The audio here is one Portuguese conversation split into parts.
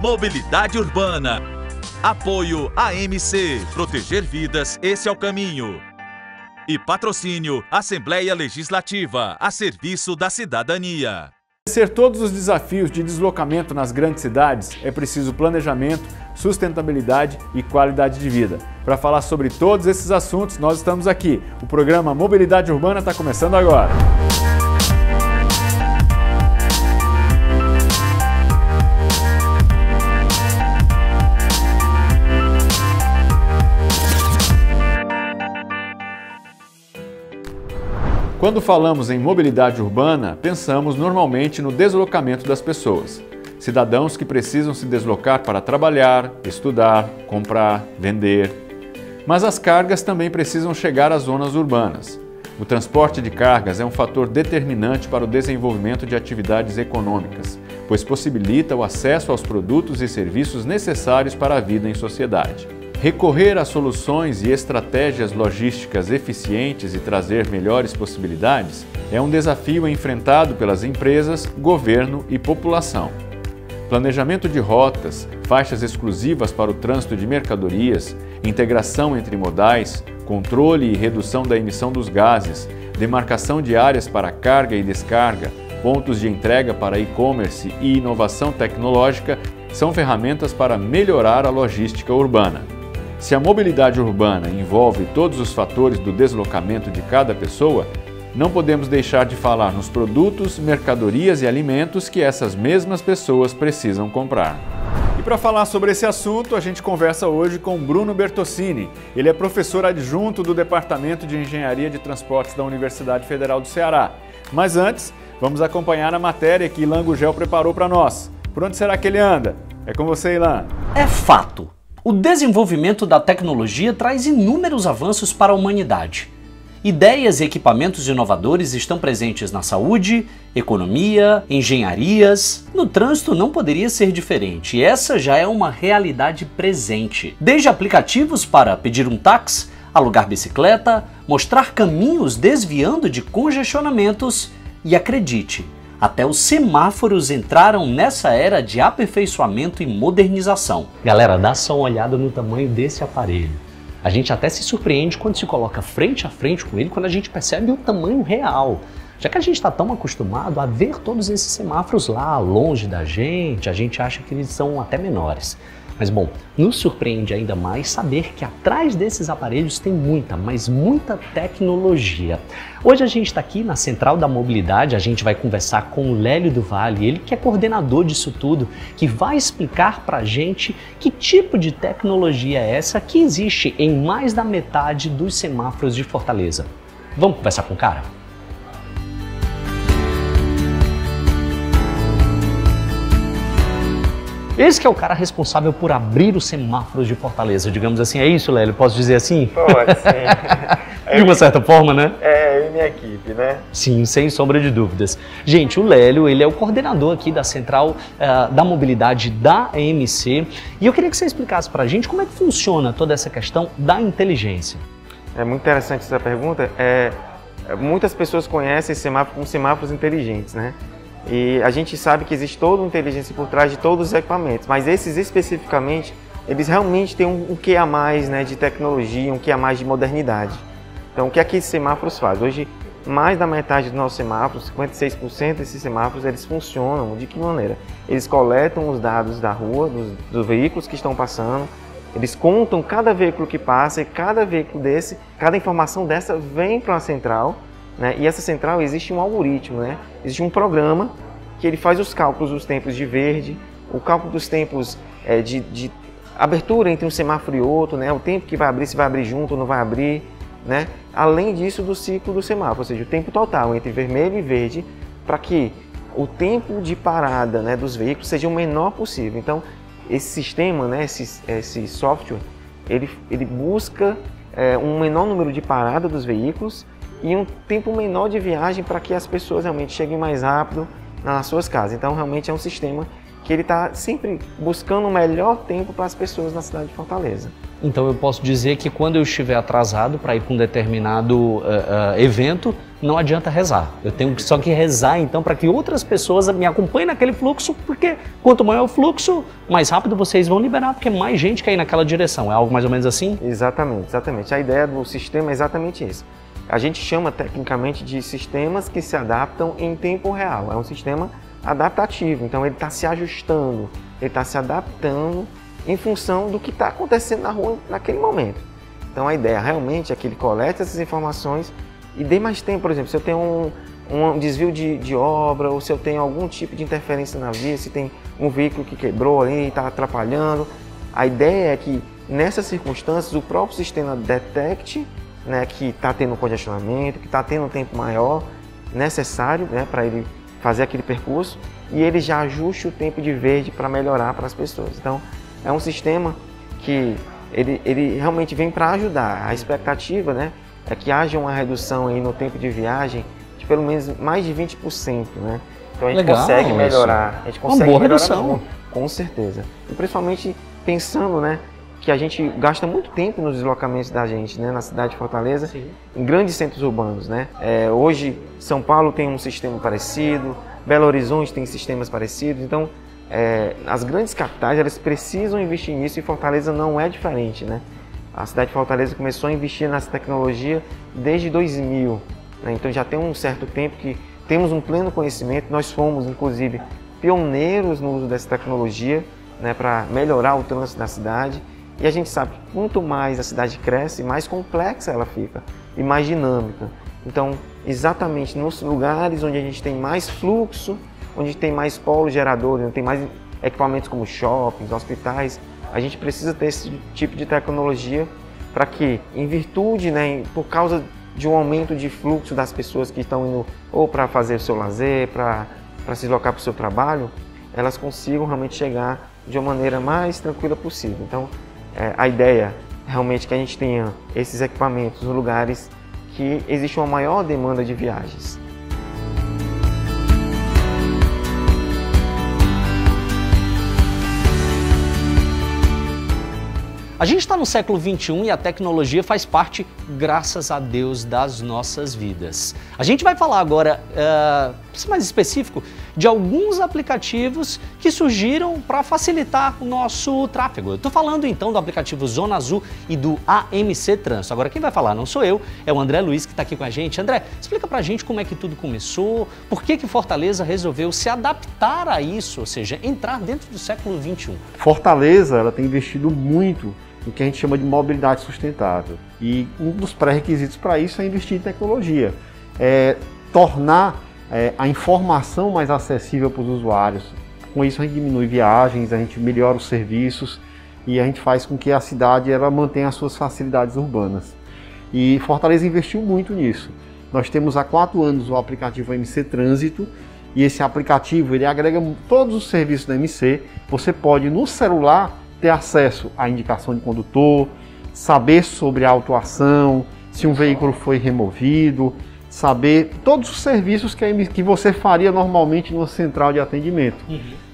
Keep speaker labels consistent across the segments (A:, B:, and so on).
A: Mobilidade Urbana. Apoio AMC. Proteger vidas, esse é o caminho. E patrocínio Assembleia Legislativa, a serviço da cidadania.
B: Para vencer todos os desafios de deslocamento nas grandes cidades, é preciso planejamento, sustentabilidade e qualidade de vida. Para falar sobre todos esses assuntos, nós estamos aqui. O programa Mobilidade Urbana está começando agora. Quando falamos em mobilidade urbana, pensamos normalmente no deslocamento das pessoas. Cidadãos que precisam se deslocar para trabalhar, estudar, comprar, vender. Mas as cargas também precisam chegar às zonas urbanas. O transporte de cargas é um fator determinante para o desenvolvimento de atividades econômicas, pois possibilita o acesso aos produtos e serviços necessários para a vida em sociedade. Recorrer a soluções e estratégias logísticas eficientes e trazer melhores possibilidades é um desafio enfrentado pelas empresas, governo e população. Planejamento de rotas, faixas exclusivas para o trânsito de mercadorias, integração entre modais, controle e redução da emissão dos gases, demarcação de áreas para carga e descarga, pontos de entrega para e-commerce e inovação tecnológica são ferramentas para melhorar a logística urbana. Se a mobilidade urbana envolve todos os fatores do deslocamento de cada pessoa, não podemos deixar de falar nos produtos, mercadorias e alimentos que essas mesmas pessoas precisam comprar. E para falar sobre esse assunto, a gente conversa hoje com Bruno Bertossini. Ele é professor adjunto do Departamento de Engenharia de Transportes da Universidade Federal do Ceará. Mas antes, vamos acompanhar a matéria que Ilan Gugel preparou para nós. Por onde será que ele anda? É com você, Ilan.
C: É fato. O desenvolvimento da tecnologia traz inúmeros avanços para a humanidade. Ideias e equipamentos inovadores estão presentes na saúde, economia, engenharias. No trânsito não poderia ser diferente, e essa já é uma realidade presente. Desde aplicativos para pedir um táxi, alugar bicicleta, mostrar caminhos desviando de congestionamentos e, acredite, até os semáforos entraram nessa era de aperfeiçoamento e modernização. Galera, dá só uma olhada no tamanho desse aparelho. A gente até se surpreende quando se coloca frente a frente com ele, quando a gente percebe o tamanho real. Já que a gente está tão acostumado a ver todos esses semáforos lá longe da gente, a gente acha que eles são até menores. Mas bom, nos surpreende ainda mais saber que atrás desses aparelhos tem muita, mas muita tecnologia. Hoje a gente está aqui na Central da Mobilidade, a gente vai conversar com o Lélio do Vale, ele que é coordenador disso tudo, que vai explicar para a gente que tipo de tecnologia é essa que existe em mais da metade dos semáforos de Fortaleza. Vamos conversar com o cara? Esse que é o cara responsável por abrir os semáforos de Fortaleza, digamos assim. É isso, Lélio? Posso dizer assim?
D: Pode, sim.
C: De uma certa forma, né?
D: É, eu e minha equipe, né?
C: Sim, sem sombra de dúvidas. Gente, o Lélio, ele é o coordenador aqui da Central da Mobilidade da AMC. E eu queria que você explicasse pra gente como é que funciona toda essa questão da inteligência.
D: É muito interessante essa pergunta. Muitas pessoas conhecem semáforos como semáforos inteligentes, né? E a gente sabe que existe toda uma inteligência por trás de todos os equipamentos, mas esses especificamente, eles realmente têm um quê a mais, né, de tecnologia, um quê a mais de modernidade. Então, o que é que esses semáforos fazem? Hoje, mais da metade dos nossos semáforos, 56% desses semáforos, eles funcionam de que maneira? Eles coletam os dados da rua, dos veículos que estão passando, eles contam cada veículo que passa e cada veículo desse, cada informação dessa vem para uma central, né? E essa central existe um algoritmo, né? Existe um programa que ele faz os cálculos dos tempos de verde, o cálculo dos tempos de abertura entre um semáforo e outro, né? O tempo que vai abrir, se vai abrir junto ou não vai abrir, né? Além disso, do ciclo do semáforo, ou seja, o tempo total entre vermelho e verde, para que o tempo de parada, né, dos veículos seja o menor possível. Então, esse sistema, né, esse software, ele busca um menor número de parada dos veículos e um tempo menor de viagem para que as pessoas realmente cheguem mais rápido nas suas casas. Então, realmente é um sistema que ele está sempre buscando o melhor tempo para as pessoas na cidade de Fortaleza.
C: Então eu posso dizer que quando eu estiver atrasado para ir para um determinado evento, não adianta rezar. Eu tenho só que rezar então para que outras pessoas me acompanhem naquele fluxo, porque quanto maior o fluxo, mais rápido vocês vão liberar, porque mais gente quer ir naquela direção. É algo mais ou menos assim?
D: Exatamente, exatamente. A ideia do sistema é exatamente isso. A gente chama tecnicamente de sistemas que se adaptam em tempo real. É um sistema adaptativo, então ele está se ajustando, ele está se adaptando em função do que está acontecendo na rua naquele momento. Então a ideia realmente é que ele colete essas informações e dê mais tempo. Por exemplo, se eu tenho um desvio de obra, ou se eu tenho algum tipo de interferência na via, se tem um veículo que quebrou ali e está atrapalhando, a ideia é que nessas circunstâncias o próprio sistema detecte, né, que está tendo um congestionamento, que está tendo um tempo maior necessário, né, para ele fazer aquele percurso, e ele já ajuste o tempo de verde para melhorar para as pessoas. Então é um sistema que ele realmente vem para ajudar. A expectativa, né, é que haja uma redução aí no tempo de viagem de pelo menos mais de 20%. Né? Então a gente consegue melhorar. A gente consegue
C: uma boa redução.
D: Com certeza. E principalmente pensando, né, que a gente gasta muito tempo nos deslocamentos da gente, né, na cidade de Fortaleza, sim, em grandes centros urbanos. Né? Hoje, São Paulo tem um sistema parecido, Belo Horizonte tem sistemas parecidos, então as grandes capitais elas precisam investir nisso e Fortaleza não é diferente. Né? A cidade de Fortaleza começou a investir nessa tecnologia desde 2000, né? Então já tem um certo tempo que temos um pleno conhecimento, nós fomos inclusive pioneiros no uso dessa tecnologia, né, para melhorar o trânsito da cidade. E a gente sabe que quanto mais a cidade cresce, mais complexa ela fica e mais dinâmica. Então, exatamente nos lugares onde a gente tem mais fluxo, onde tem mais polos geradores, onde tem mais equipamentos como shoppings, hospitais, a gente precisa ter esse tipo de tecnologia para que, em virtude, né, por causa de um aumento de fluxo das pessoas que estão indo ou para fazer o seu lazer, para se deslocar para o seu trabalho, elas consigam realmente chegar de uma maneira mais tranquila possível. Então, a ideia realmente é que a gente tenha esses equipamentos nos lugares que existe uma maior demanda de viagens.
C: A gente está no século XXI e a tecnologia faz parte, graças a Deus, das nossas vidas. A gente vai falar agora, para ser mais específico, de alguns aplicativos que surgiram para facilitar o nosso tráfego. Eu estou falando então do aplicativo Zona Azul e do AMC Trânsito. Agora quem vai falar não sou eu, é o André Luiz que está aqui com a gente. André, explica para a gente como é que tudo começou, por que Fortaleza resolveu se adaptar a isso, ou seja, entrar dentro do século XXI.
E: Fortaleza ela tem investido muito no que a gente chama de mobilidade sustentável. E um dos pré-requisitos para isso é investir em tecnologia, tornar a informação mais acessível para os usuários. Com isso a gente diminui viagens, a gente melhora os serviços e a gente faz com que a cidade ela mantenha as suas facilidades urbanas. E Fortaleza investiu muito nisso. Nós temos há 4 anos o aplicativo AMC Trânsito e esse aplicativo ele agrega todos os serviços da AMC. Você pode no celular ter acesso à indicação de condutor, saber sobre a autuação, se um veículo foi removido, saber todos os serviços que você faria normalmente numa central de atendimento.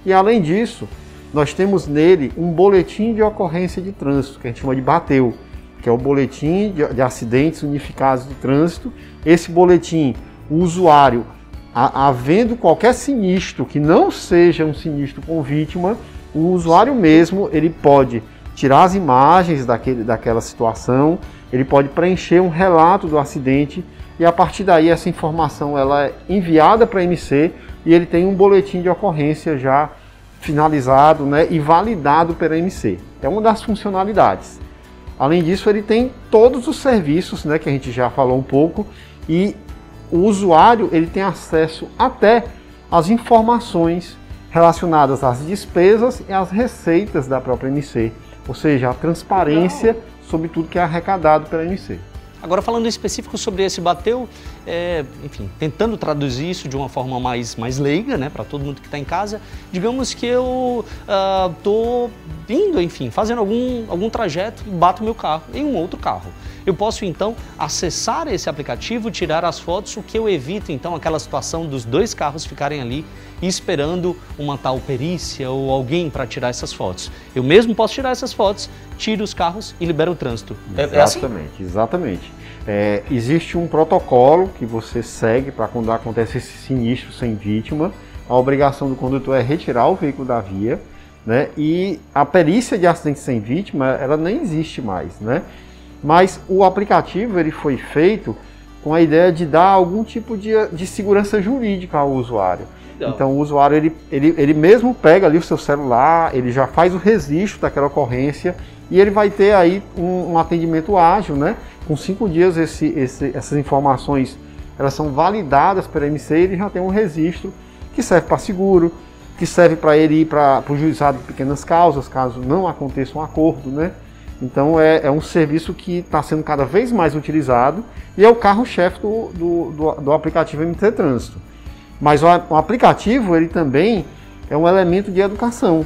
E: E além disso, nós temos nele um boletim de ocorrência de trânsito, que a gente chama de BATEU, que é o boletim de acidentes unificados de trânsito. Esse boletim, o usuário, havendo qualquer sinistro que não seja um sinistro com vítima, o usuário mesmo ele pode tirar as imagens daquela situação, ele pode preencher um relato do acidente e a partir daí essa informação ela é enviada para a AMC e ele tem um boletim de ocorrência já finalizado, né, e validado pela AMC. É uma das funcionalidades. Além disso, ele tem todos os serviços, né, que a gente já falou um pouco, e o usuário ele tem acesso até às informações relacionadas às despesas e às receitas da própria AMC, ou seja, a transparência sobre tudo que é arrecadado pela AMC.
C: Agora falando em específico sobre esse BATEU, enfim, tentando traduzir isso de uma forma mais leiga, né, para todo mundo que está em casa, digamos que eu estou indo, enfim, fazendo algum trajeto e bato meu carro em um outro carro. Eu posso então acessar esse aplicativo, tirar as fotos, o que eu evito então aquela situação dos 2 carros ficarem ali e esperando uma tal perícia ou alguém para tirar essas fotos. Eu mesmo posso tirar essas fotos, tiro os carros e libero o trânsito.
E: Exatamente, exatamente. Existe um protocolo que você segue para quando acontece esse sinistro sem vítima. A obrigação do condutor é retirar o veículo da via, né? E a perícia de acidente sem vítima, ela nem existe mais, né? Mas o aplicativo ele foi feito com a ideia de dar algum tipo de segurança jurídica ao usuário. Então o usuário ele mesmo pega ali o seu celular, ele já faz o registro daquela ocorrência e ele vai ter aí um atendimento ágil, né? Com 5 dias essas informações elas são validadas pela MC e ele já tem um registro que serve para seguro, que serve para ele ir para o juizado de pequenas causas, caso não aconteça um acordo, né? Então é um serviço que está sendo cada vez mais utilizado e é o carro-chefe do aplicativo MC Trânsito. Mas o aplicativo ele também é um elemento de educação.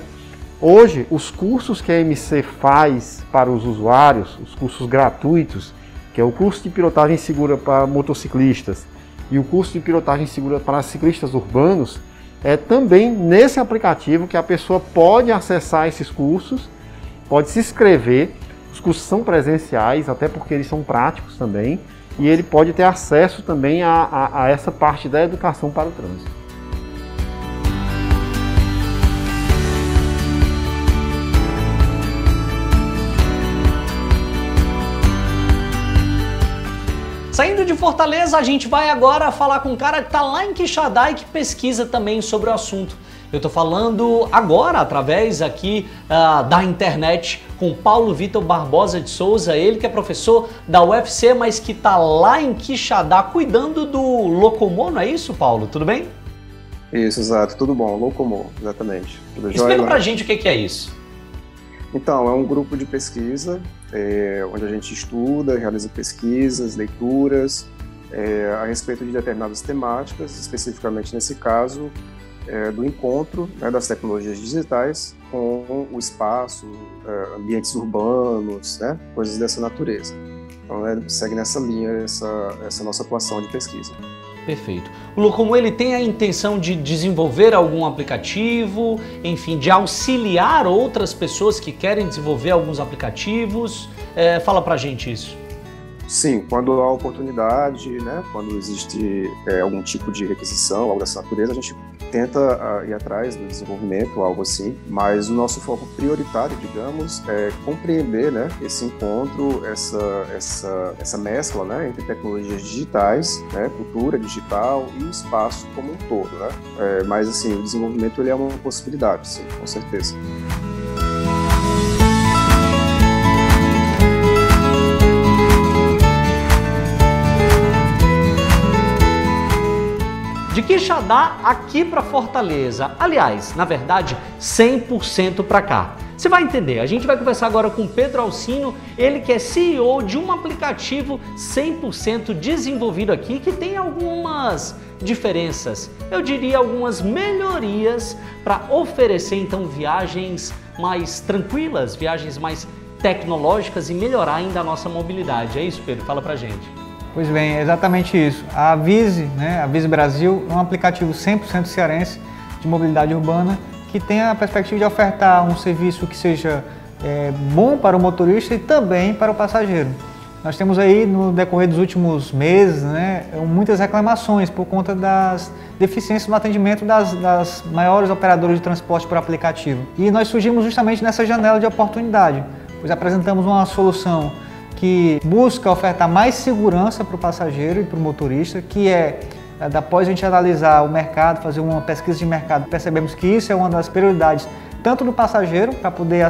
E: Hoje, os cursos que a MC faz para os usuários, os cursos gratuitos, que é o curso de pilotagem segura para motociclistas e o curso de pilotagem segura para ciclistas urbanos, é também nesse aplicativo que a pessoa pode acessar esses cursos, pode se inscrever. Os cursos são presenciais, até porque eles são práticos também, e ele pode ter acesso também a essa parte da educação para o trânsito.
C: Saindo de Fortaleza, a gente vai agora falar com um cara que está lá em Quixadá e que pesquisa também sobre o assunto. Eu estou falando agora, através aqui da internet, com Paulo Vitor Barbosa de Souza, ele que é professor da UFC, mas que está lá em Quixadá cuidando do Locomô, não é isso, Paulo? Tudo bem?
F: Isso, exato. Tudo bom. Locomô, exatamente. Tudo jóia,
C: explica pra gente o que é isso.
F: Então, é um grupo de pesquisa onde a gente estuda, realiza pesquisas, leituras a respeito de determinadas temáticas, especificamente nesse caso do encontro, né, das tecnologias digitais com o espaço, ambientes urbanos, né, coisas dessa natureza. Então, segue nessa linha essa nossa atuação de pesquisa.
C: Perfeito. O Locomô, ele tem a intenção de desenvolver algum aplicativo, enfim, de auxiliar outras pessoas que querem desenvolver alguns aplicativos? Fala pra gente isso.
F: Sim, quando há oportunidade, né, quando existe algum tipo de requisição, algo dessa natureza, a gente tenta ir atrás do desenvolvimento, algo assim, mas o nosso foco prioritário, digamos, é compreender, né, esse encontro, essa mescla, né, entre tecnologias digitais, né, cultura digital e o espaço como um todo, né? Mas assim, o desenvolvimento ele é uma possibilidade, sim, com certeza.
C: De Quixadá aqui para Fortaleza, aliás, na verdade, 100% para cá. Você vai entender, a gente vai conversar agora com Pedro Alcino, ele que é CEO de um aplicativo 100% desenvolvido aqui, que tem algumas diferenças, eu diria algumas melhorias para oferecer então viagens mais tranquilas, viagens mais tecnológicas e melhorar ainda a nossa mobilidade. É isso, Pedro? Fala pra gente.
G: Pois bem, é exatamente isso. A Vise, né, a Vise Brasil, é um aplicativo 100% cearense de mobilidade urbana que tem a perspectiva de ofertar um serviço que seja bom para o motorista e também para o passageiro. Nós temos aí, no decorrer dos últimos meses, né, muitas reclamações por conta das deficiências no atendimento das maiores operadoras de transporte por aplicativo. E nós surgimos justamente nessa janela de oportunidade, pois apresentamos uma solução que busca ofertar mais segurança para o passageiro e para o motorista, que após a gente analisar o mercado, fazer uma pesquisa de mercado, percebemos que isso é uma das prioridades, tanto do passageiro, para poder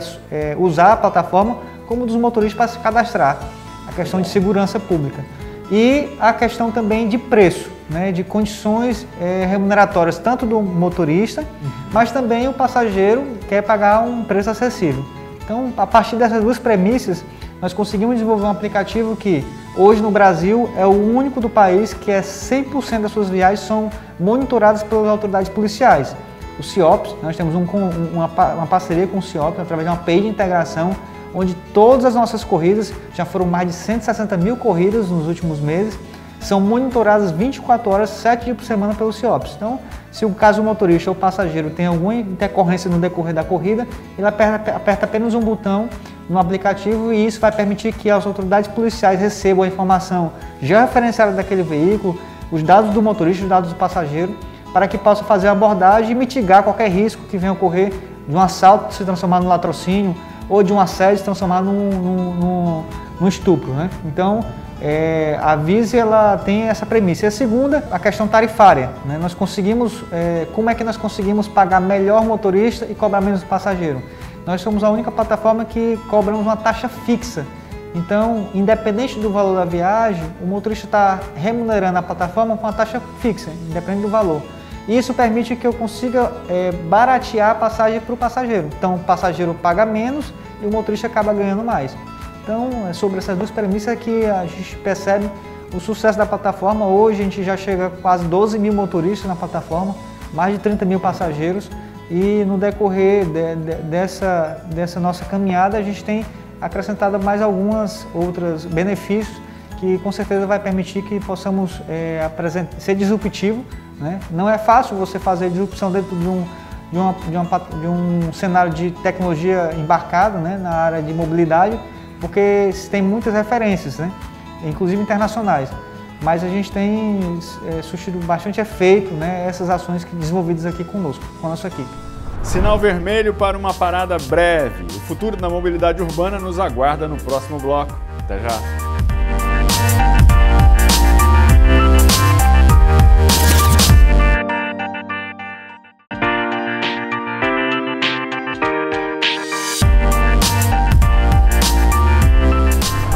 G: usar a plataforma, como dos motoristas para se cadastrar, a questão de segurança pública. E a questão também de preço, né, de condições remuneratórias, tanto do motorista, mas também o passageiro quer pagar um preço acessível. Então, a partir dessas duas premissas, nós conseguimos desenvolver um aplicativo que hoje no Brasil é o único do país que 100% das suas viagens são monitoradas pelas autoridades policiais. O CIOPS, nós temos uma parceria com o CIOPS através de uma API de integração, onde todas as nossas corridas, já foram mais de 160 mil corridas nos últimos meses, são monitoradas 24 horas, 7 dias por semana pelo CIOPS. Então, se o caso o motorista ou passageiro tem alguma intercorrência no decorrer da corrida, ele aperta apenas um botão no aplicativo e isso vai permitir que as autoridades policiais recebam a informação georreferenciada daquele veículo, os dados do motorista, os dados do passageiro, para que possa fazer a abordagem e mitigar qualquer risco que venha a ocorrer de um assalto se transformar no latrocínio ou de um assédio se transformar num estupro, né? Então, a Vise ela tem essa premissa. E a segunda, a questão tarifária, né? Como é que nós conseguimos pagar melhor o motorista e cobrar menos o passageiro? Nós somos a única plataforma que cobramos uma taxa fixa. Então, independente do valor da viagem, o motorista está remunerando a plataforma com uma taxa fixa, independente do valor. Isso permite que eu consiga baratear a passagem para o passageiro. Então, o passageiro paga menos e o motorista acaba ganhando mais. Então, é sobre essas duas premissas que a gente percebe o sucesso da plataforma. Hoje, a gente já chega a quase 12 mil motoristas na plataforma, mais de 30 mil passageiros. E no decorrer dessa nossa caminhada, a gente tem acrescentado mais algumas outras benefícios que com certeza vai permitir que possamos ser disruptivo, né? Não é fácil você fazer disrupção dentro de um cenário de tecnologia embarcada, né, na área de mobilidade, porque tem muitas referências, né, inclusive internacionais. Mas a gente tem surtido bastante efeito, né, essas ações desenvolvidas aqui conosco, com a nossa equipe.
B: Sinal vermelho para uma parada breve. O futuro da mobilidade urbana nos aguarda no próximo bloco. Até já!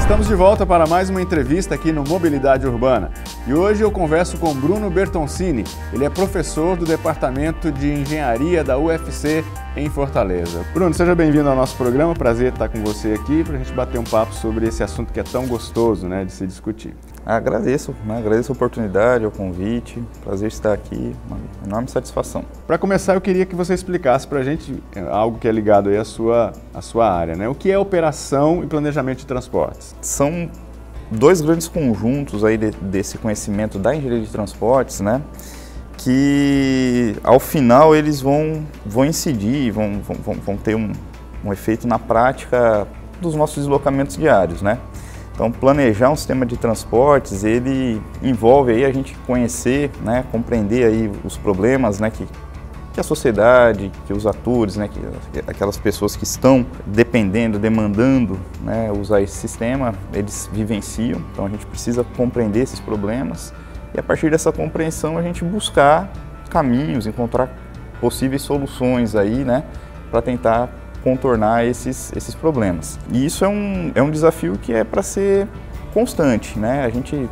B: Estamos de volta para mais uma entrevista aqui no Mobilidade Urbana. E hoje eu converso com Bruno Bertoncini. Ele é professor do Departamento de Engenharia da UFC em Fortaleza. Bruno, seja bem-vindo ao nosso programa. Prazer estar com você aqui para a gente bater um papo sobre esse assunto que é tão gostoso, né, de se discutir.
H: Agradeço a oportunidade, o convite. Prazer estar aqui, uma enorme satisfação.
B: Para começar, eu queria que você explicasse para a gente algo que é ligado aí à sua área, né? O que é operação e planejamento de transportes?
H: São dois grandes conjuntos aí desse conhecimento da engenharia de transportes, né? Que ao final eles vão incidir, vão ter um efeito na prática dos nossos deslocamentos diários, né? Então, planejar um sistema de transportes, ele envolve aí a gente conhecer, né, compreender aí os problemas, né, que a sociedade, que os atores, né, que aquelas pessoas que estão demandando, né, usar esse sistema, eles vivenciam. Então, a gente precisa compreender esses problemas e a partir dessa compreensão a gente buscar caminhos, encontrar possíveis soluções aí, né, para tentar contornar esses problemas. E isso é um desafio que é para ser constante, né? A gente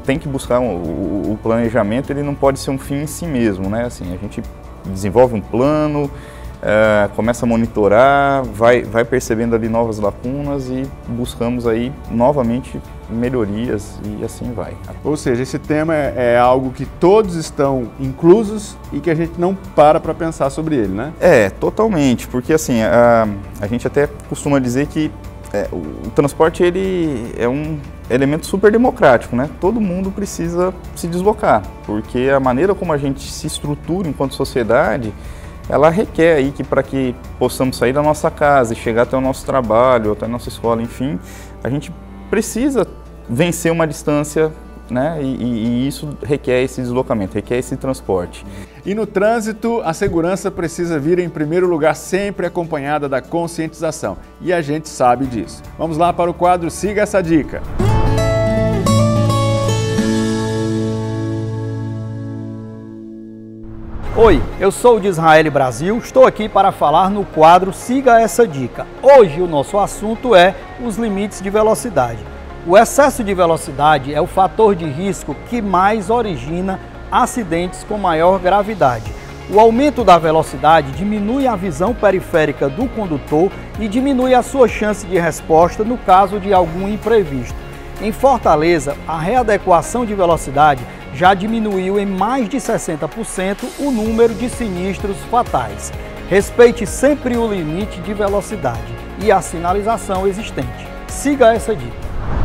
H: tem que buscar o planejamento, ele não pode ser um fim em si mesmo, né? Assim, a gente desenvolve um plano, começa a monitorar, vai percebendo ali novas lacunas e buscamos aí novamente melhorias e assim vai.
B: Ou seja, esse tema é algo que todos estão inclusos e que a gente não para pensar sobre ele, né?
H: Totalmente, porque assim, a gente até costuma dizer que o transporte ele é um elemento super democrático, né? Todo mundo precisa se deslocar, porque a maneira como a gente se estrutura enquanto sociedade, ela requer aí que para que possamos sair da nossa casa e chegar até o nosso trabalho, até a nossa escola, enfim, a gente precisa vencer uma distância, né? E isso requer esse deslocamento, requer esse transporte.
B: E no trânsito, a segurança precisa vir em primeiro lugar, sempre acompanhada da conscientização. E a gente sabe disso. Vamos lá para o quadro Siga essa dica.
I: Oi, eu sou o de Israel Brasil, estou aqui para falar no quadro Siga essa dica. Hoje o nosso assunto é os limites de velocidade. O excesso de velocidade é o fator de risco que mais origina acidentes com maior gravidade. O aumento da velocidade diminui a visão periférica do condutor e diminui a sua chance de resposta no caso de algum imprevisto. Em Fortaleza, a readequação de velocidade já diminuiu em mais de 60% o número de sinistros fatais. Respeite sempre o limite de velocidade e a sinalização existente. Siga essa dica.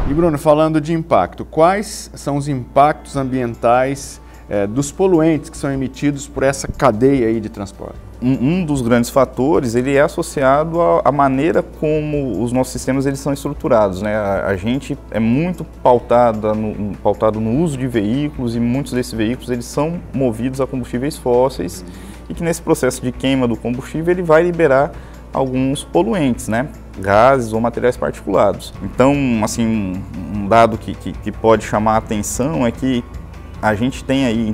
B: E Bruno, falando de impacto, quais são os impactos ambientais dos poluentes que são emitidos por essa cadeia aí de transporte?
H: Um dos grandes fatores, ele é associado à maneira como os nossos sistemas eles são estruturados, né? A gente é muito pautado no uso de veículos, e muitos desses veículos eles são movidos a combustíveis fósseis, e que nesse processo de queima do combustível ele vai liberar alguns poluentes, né? Gases ou materiais particulados. Então, assim, um dado que pode chamar a atenção é que a gente tem aí,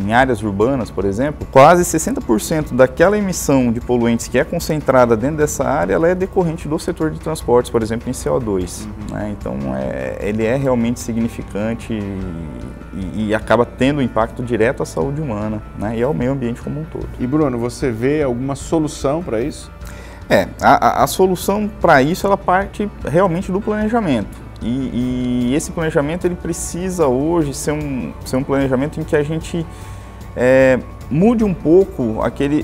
H: em áreas urbanas, por exemplo, quase 60% daquela emissão de poluentes que é concentrada dentro dessa área, ela é decorrente do setor de transportes, por exemplo, em CO2. Né? Então, ele é realmente significante e acaba tendo impacto direto à saúde humana, né? E ao meio ambiente como um todo.
B: E Bruno, você vê alguma solução para isso?
H: A solução para isso, ela parte realmente do planejamento. E esse planejamento ele precisa hoje ser um planejamento em que a gente mude um pouco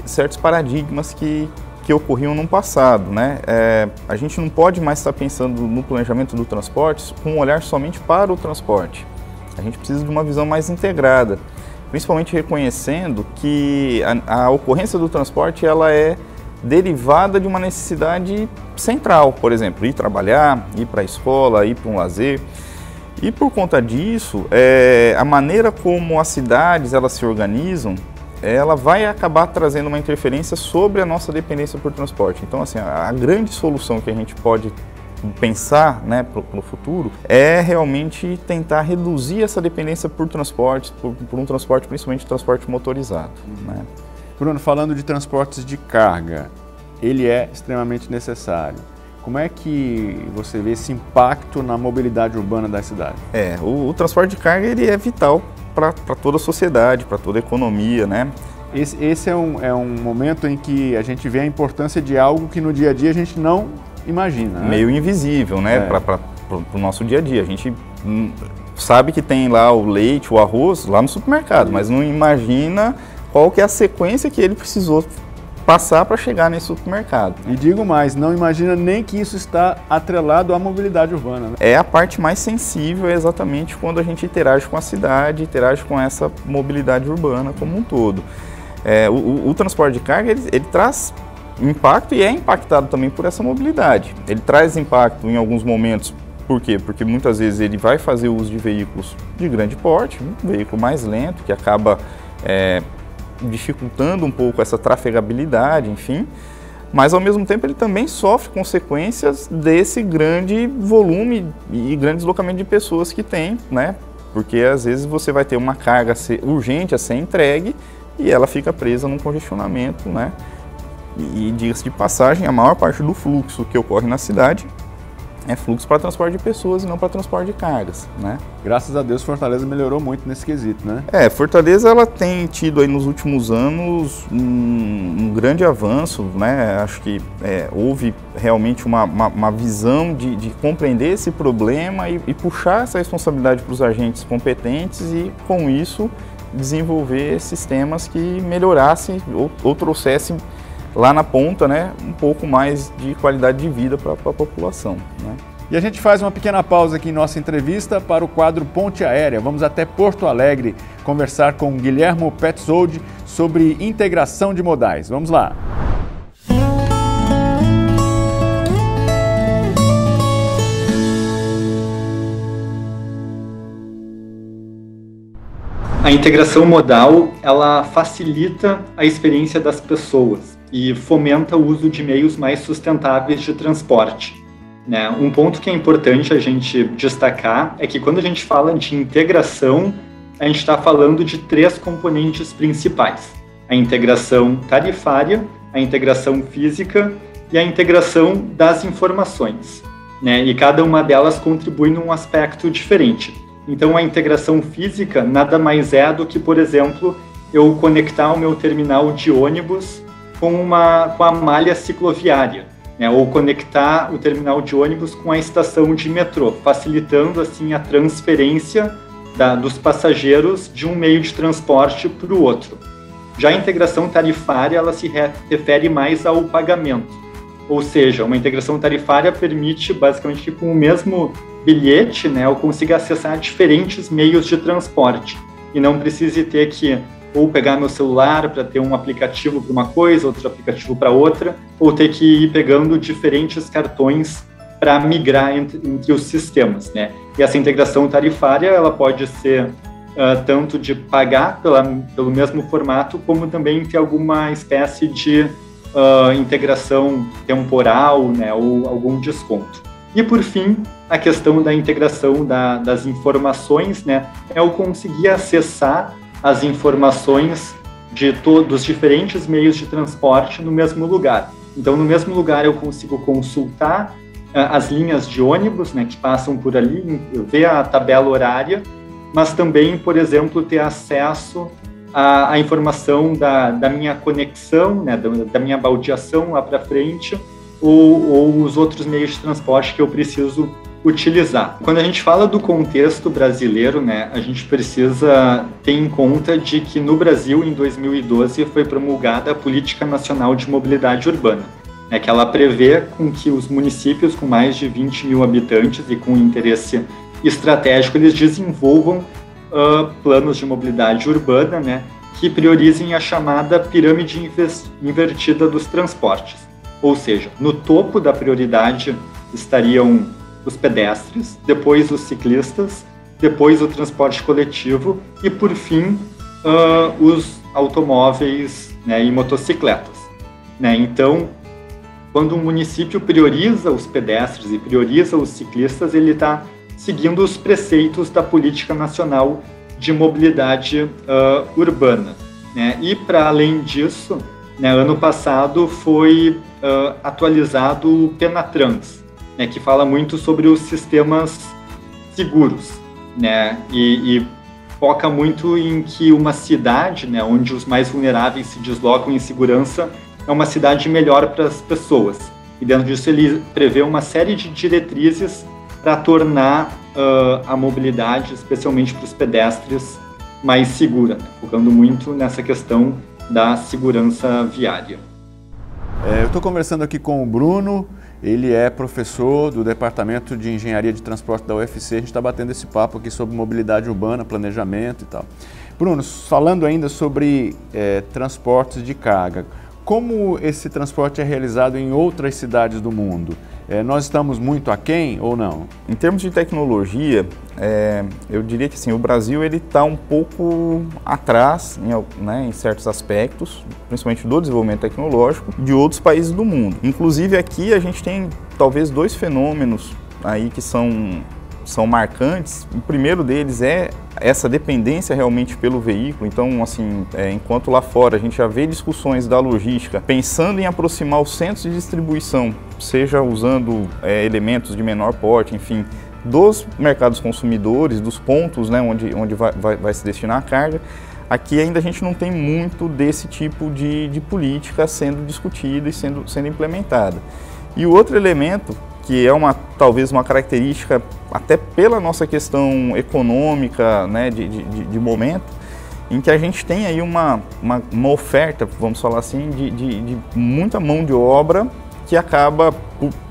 H: certos paradigmas que ocorriam no passado, né? A gente não pode mais estar pensando no planejamento do transporte com um olhar somente para o transporte. A gente precisa de uma visão mais integrada, principalmente reconhecendo que a ocorrência do transporte ela é derivada de uma necessidade central, por exemplo, ir trabalhar, ir para a escola, ir para um lazer. E por conta disso, a maneira como as cidades elas se organizam, ela vai acabar trazendo uma interferência sobre a nossa dependência por transporte. Então, assim, a grande solução que a gente pode pensar, né, para o futuro é realmente tentar reduzir essa dependência por transportes, por um transporte, principalmente transporte motorizado, né?
B: Bruno, falando de transportes de carga, ele é extremamente necessário. Como é que você vê esse impacto na mobilidade urbana da cidade?
H: O transporte de carga ele é vital para toda a sociedade, para toda a economia, né?
B: Esse é um momento em que a gente vê a importância de algo que no dia a dia a gente não imagina, né?
H: Meio invisível, né? Para o nosso dia a dia. A gente sabe que tem lá o leite, o arroz lá no supermercado, mas não imagina qual que é a sequência que ele precisou passar para chegar nesse supermercado.
B: E digo mais, não imagina nem que isso está atrelado à mobilidade urbana, né?
H: A parte mais sensível exatamente quando a gente interage com a cidade, interage com essa mobilidade urbana como um todo. O transporte de carga, ele traz impacto e é impactado também por essa mobilidade. Ele traz impacto em alguns momentos. Por quê? Porque muitas vezes ele vai fazer uso de veículos de grande porte, um veículo mais lento, que acaba dificultando um pouco essa trafegabilidade, enfim, mas ao mesmo tempo ele também sofre consequências desse grande volume e grande deslocamento de pessoas que tem, né? Porque às vezes você vai ter uma carga urgente a ser entregue e ela fica presa num congestionamento, né? E diga-se de passagem, a maior parte do fluxo que ocorre na cidade é fluxo para transporte de pessoas e não para transporte de cargas, né?
B: Graças a Deus, Fortaleza melhorou muito nesse quesito, né?
H: Fortaleza ela tem tido aí nos últimos anos um grande avanço, né? Acho que houve realmente uma visão de compreender esse problema e puxar essa responsabilidade para os agentes competentes e, com isso, desenvolver sistemas que melhorassem ou trouxessem lá na ponta, né, um pouco mais de qualidade de vida para a população, né?
B: E a gente faz uma pequena pausa aqui em nossa entrevista para o quadro Ponte Aérea. Vamos até Porto Alegre conversar com Guilhermo Petzold sobre integração de modais. Vamos lá!
J: A integração modal, ela facilita a experiência das pessoas e fomenta o uso de meios mais sustentáveis de transporte, né? Um ponto que é importante a gente destacar é que quando a gente fala de integração, a gente está falando de 3 componentes principais: a integração tarifária, a integração física e a integração das informações, né? E cada uma delas contribui num aspecto diferente. Então, a integração física nada mais é do que, por exemplo, eu conectar o meu terminal de ônibus com a malha cicloviária, né? Ou conectar o terminal de ônibus com a estação de metrô, facilitando assim a transferência dos passageiros de um meio de transporte para o outro. Já a integração tarifária, ela se refere mais ao pagamento, ou seja, uma integração tarifária permite basicamente que com o mesmo bilhete, né, eu consiga acessar diferentes meios de transporte e não precise ter que ou pegar meu celular para ter um aplicativo para uma coisa, outro aplicativo para outra, ou ter que ir pegando diferentes cartões para migrar entre os sistemas, né? E essa integração tarifária, ela pode ser tanto de pagar pelo mesmo formato, como também ter alguma espécie de integração temporal, né, ou algum desconto. E, por fim, a questão da integração das informações, né, é eu conseguir acessar as informações dos diferentes meios de transporte no mesmo lugar. Então, no mesmo lugar eu consigo consultar as linhas de ônibus, né, que passam por ali, ver a tabela horária, mas também, por exemplo, ter acesso à informação da minha conexão, né, da minha baldeação lá para frente, ou os outros meios de transporte que eu preciso utilizar. Quando a gente fala do contexto brasileiro, né, a gente precisa ter em conta de que no Brasil, em 2012, foi promulgada a Política Nacional de Mobilidade Urbana, né, que ela prevê com que os municípios com mais de 20 mil habitantes e com interesse estratégico, eles desenvolvam planos de mobilidade urbana, né, que priorizem a chamada pirâmide invertida dos transportes. Ou seja, no topo da prioridade estariam os pedestres, depois os ciclistas, depois o transporte coletivo e, por fim, os automóveis, né, e motocicletas, né? Então, quando um município prioriza os pedestres e prioriza os ciclistas, ele está seguindo os preceitos da Política Nacional de Mobilidade Urbana, né? E, para além disso, né, ano passado foi atualizado o Penatrans, né, que fala muito sobre os sistemas seguros, né, e foca muito em que uma cidade, né, onde os mais vulneráveis se deslocam em segurança é uma cidade melhor para as pessoas. E dentro disso ele prevê uma série de diretrizes para tornar a mobilidade, especialmente para os pedestres, mais segura, né, focando muito nessa questão da segurança viária.
B: Eu estou conversando aqui com o Bruno, ele é professor do Departamento de Engenharia de Transporte da UFC, a gente está batendo esse papo aqui sobre mobilidade urbana, planejamento e tal. Bruno, falando ainda sobre transportes de carga, como esse transporte é realizado em outras cidades do mundo? Nós estamos muito aquém ou não?
H: Em termos de tecnologia, eu diria que assim, o Brasil está um pouco atrás em certos aspectos, principalmente do desenvolvimento tecnológico, de outros países do mundo. Inclusive aqui a gente tem talvez dois fenômenos aí que são marcantes. O primeiro deles é essa dependência realmente pelo veículo. Então, assim, enquanto lá fora a gente já vê discussões da logística pensando em aproximar os centros de distribuição, seja usando elementos de menor porte, enfim, dos mercados consumidores, dos pontos, né, onde vai se destinar a carga, aqui ainda a gente não tem muito desse tipo de política sendo discutida e sendo implementada. E o outro elemento, que é talvez uma característica até pela nossa questão econômica, né, de momento, em que a gente tem aí uma oferta, vamos falar assim, de muita mão de obra que acaba,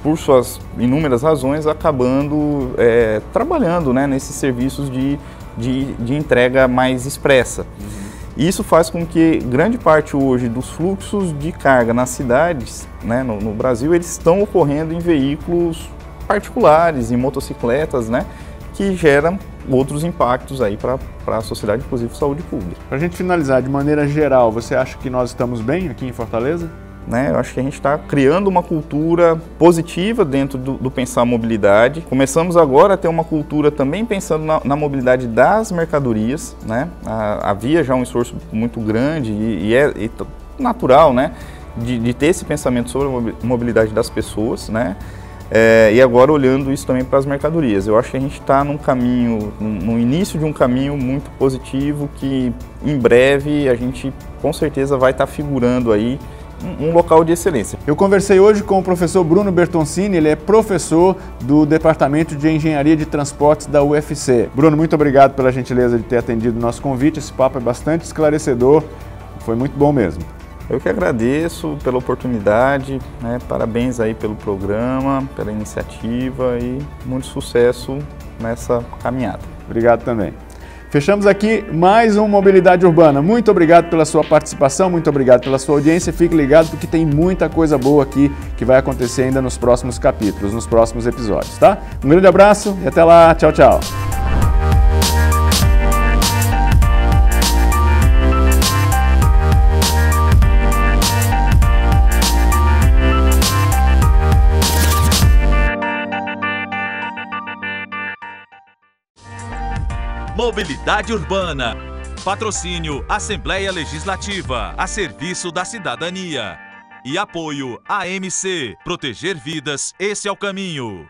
H: por suas inúmeras razões, acabando trabalhando, né, nesses serviços de entrega mais expressa. Isso faz com que grande parte hoje dos fluxos de carga nas cidades, né, no Brasil, eles estão ocorrendo em veículos particulares, em motocicletas, né, que geram outros impactos aí para a sociedade, inclusive saúde pública.
B: Para a gente finalizar, de maneira geral, você acha que nós estamos bem aqui em Fortaleza?
H: Né, eu acho que a gente está criando uma cultura positiva dentro do pensar mobilidade. Começamos agora a ter uma cultura também pensando na mobilidade das mercadorias, né? Havia já um esforço muito grande e é natural, né, de ter esse pensamento sobre a mobilidade das pessoas, né? E agora olhando isso também para as mercadorias. Eu acho que a gente está no início de um caminho muito positivo que em breve a gente com certeza vai estar figurando aí um local de excelência.
B: Eu conversei hoje com o professor Bruno Bertoncini, ele é professor do Departamento de Engenharia de Transportes da UFC. Bruno, muito obrigado pela gentileza de ter atendido o nosso convite, esse papo é bastante esclarecedor, foi muito bom mesmo.
H: Eu que agradeço pela oportunidade, né? Parabéns aí pelo programa, pela iniciativa e muito sucesso nessa caminhada.
B: Obrigado também. Fechamos aqui mais um Mobilidade Urbana. Muito obrigado pela sua participação, muito obrigado pela sua audiência. Fique ligado porque tem muita coisa boa aqui que vai acontecer ainda nos próximos capítulos, nos próximos episódios, tá? Um grande abraço e até lá. Tchau, tchau.
A: Mobilidade Urbana. Patrocínio Assembleia Legislativa, a serviço da cidadania. E apoio AMC. Proteger vidas, esse é o caminho.